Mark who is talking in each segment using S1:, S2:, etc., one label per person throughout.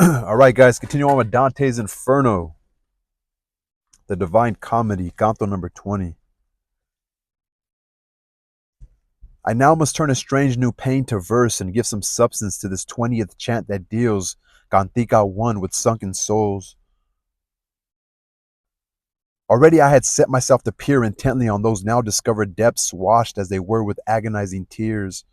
S1: All right, guys, continue on with Dante's Inferno, the Divine Comedy, Canto number 20. I now must turn a strange new pain to verse and give some substance to this 20th chant that deals, Cantica 1, with sunken souls. Already I had set myself to peer intently on those now discovered depths, washed as they were with agonizing tears.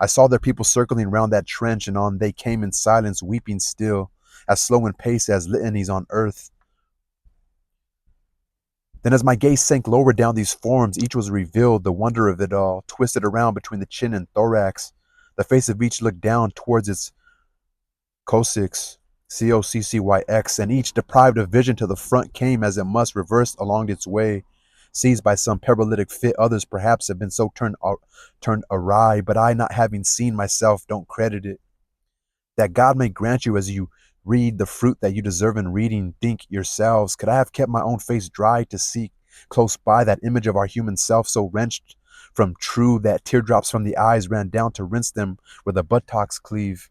S1: I saw their people circling round that trench, and on they came in silence, weeping still, as slow in pace as litanies on earth. Then as my gaze sank lower down these forms, each was revealed, the wonder of it all, twisted around between the chin and thorax. The face of each looked down towards its coccyx, Coccyx, and each, deprived of vision to the front, came as it must, reversed along its way. Seized by some paralytic fit, others perhaps have been so turned awry, but I, not having seen myself, don't credit it. That God may grant you as you read the fruit that you deserve in reading, think yourselves, could I have kept my own face dry to seek close by that image of our human self so wrenched from true that teardrops from the eyes ran down to rinse them where the buttocks cleave?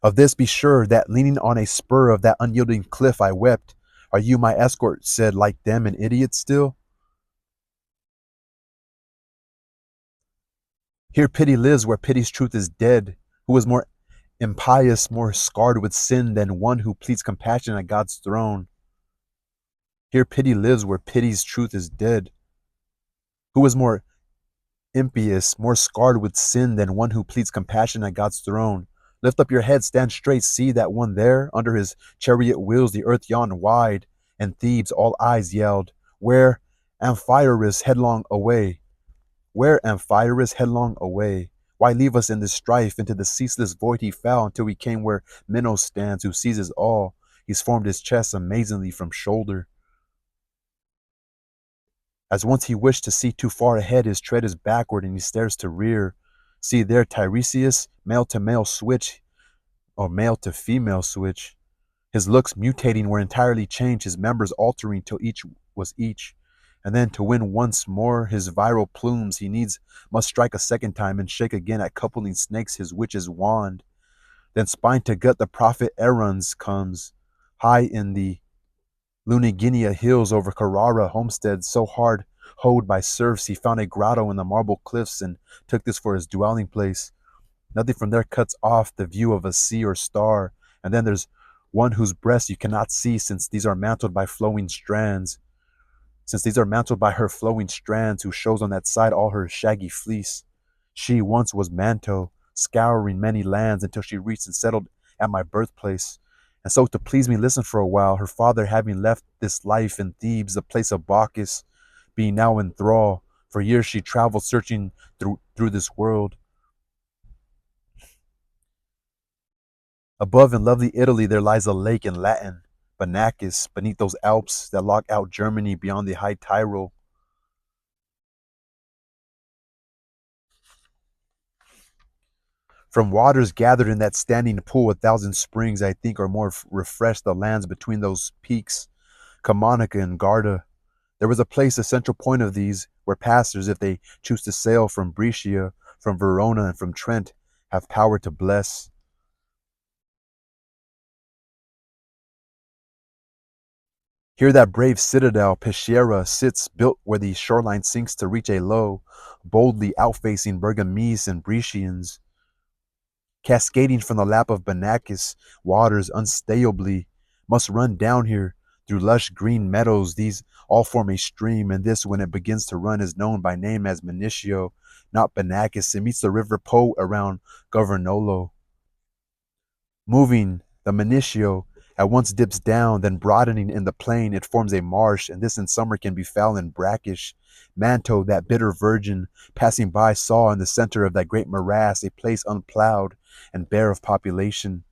S1: Of this be sure, that leaning on a spur of that unyielding cliff I wept. Are you my escort, said, like them, an idiot still? Here pity lives where pity's truth is dead. Who is more impious, more scarred with sin than one who pleads compassion at God's throne? Here pity lives where pity's truth is dead. Who is more impious, more scarred with sin than one who pleads compassion at God's throne? Lift up your head, stand straight, see that one there, under his chariot wheels the earth yawned wide, and Thebes all eyes yelled, Where Amphiaraus headlong away? Where Amphiaraus headlong away? Why leave us in this strife? Into the ceaseless void he fell, until we came where Minos stands, who seizes all. He's formed his chest amazingly from shoulder. As once he wished to see too far ahead, his tread is backward and he stares to rear. See there Tiresias, male to male switch, or male to female switch. His looks mutating were entirely changed, his members altering till each was each. And then to win once more his viral plumes, he needs must strike a second time and shake again at coupling snakes his witch's wand. Then spine to gut the prophet Aaron's comes, high in the Luniginia hills over Carrara homestead, so hard hoed by serfs, he found a grotto in the marble cliffs and took this for his dwelling place. Nothing from there cuts off the view of a sea or star, and then there's one whose breast you cannot see, since these are mantled by flowing strands. Since these are mantled by her flowing strands, who shows on that side all her shaggy fleece. She once was Manto, scouring many lands until she reached and settled at my birthplace. And so to please me, listen for a while, her father having left this life in Thebes, the place of Bacchus, being now in thrall. For years she traveled searching through this world. Above in lovely Italy there lies a lake in Latin, Banacus, beneath those Alps that lock out Germany beyond the high Tyrol. From waters gathered in that standing pool, a thousand springs, I think, are more refreshed the lands between those peaks, Camonica and Garda. There was a place, a central point of these, where passers, if they choose to sail from Brescia, from Verona, and from Trent, have power to bless. Here that brave citadel, Peschiera, sits, built where the shoreline sinks to reach a low, boldly outfacing Bergamese and Brescians. Cascading from the lap of Banacus, waters unstayably must run down here through lush green meadows. These all form a stream, and this, when it begins to run, is known by name as Minitio, not Banacus. It meets the river Po around Governolo. Moving, the Minitio at once dips down, then broadening in the plain, it forms a marsh, and this in summer can be foul and brackish. Manto, that bitter virgin, passing by, saw in the center of that great morass a place unplowed and bare of population.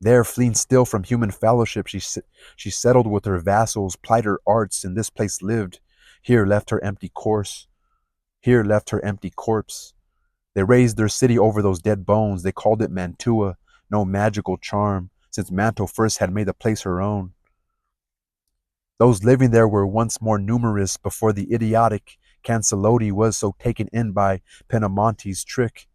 S1: There, fleeing still from human fellowship, she settled with her vassals, plied her arts, in this place lived. Here left her empty corpse. Here left her empty corpse. They raised their city over those dead bones. They called it Mantua, no magical charm, since Manto first had made the place her own. Those living there were once more numerous before the idiotic Cancelotti was so taken in by Penamonte's trick.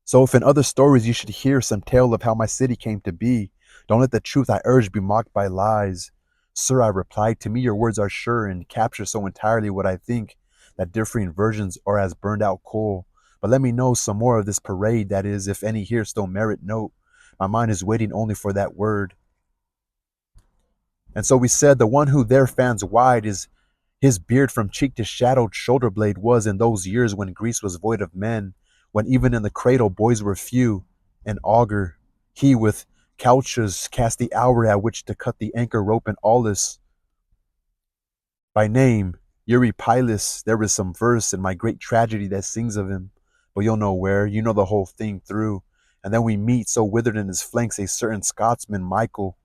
S1: So if in other stories you should hear some tale of how my city came to be, don't let the truth I urge be mocked by lies. Sir, I replied, to me your words are sure and capture so entirely what I think that differing versions are as burned out coal. But let me know some more of this parade, that is, if any here still merit note. My mind is waiting only for that word. And so we said the one who there fans wide is his beard from cheek to shadowed shoulder blade was in those years when Greece was void of men, when even in the cradle boys were few. An augur, he with couches cast the hour at which to cut the anchor rope in Aulis. By name, Eurypylus, there is some verse in my great tragedy that sings of him. But you'll know where, you know the whole thing through. And then we meet, so withered in his flanks, a certain Scotsman, Michael.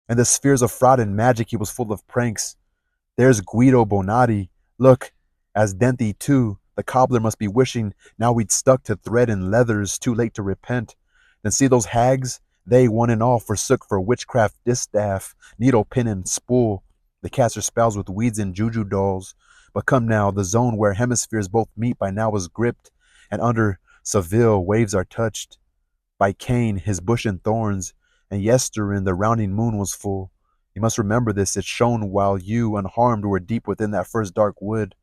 S1: In the spheres of fraud and magic, he was full of pranks. There's Guido Bonatti. Look, as Dante too, the cobbler must be wishing now we'd stuck to thread and leathers, too late to repent. Then see those hags? They, one and all, forsook for witchcraft distaff, needle, pin, and spool. They cast their spells with weeds and juju dolls. But come now, the zone where hemispheres both meet by now is gripped, and under Seville waves are touched by Cain, his bush and thorns, and yesterin the rounding moon was full. You must remember this, it shone while you, unharmed, were deep within that first dark wood.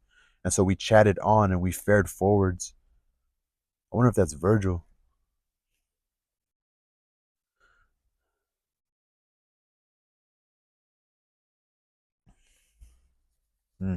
S1: And so we chatted on and we fared forwards. I wonder if that's Virgil. Hmm.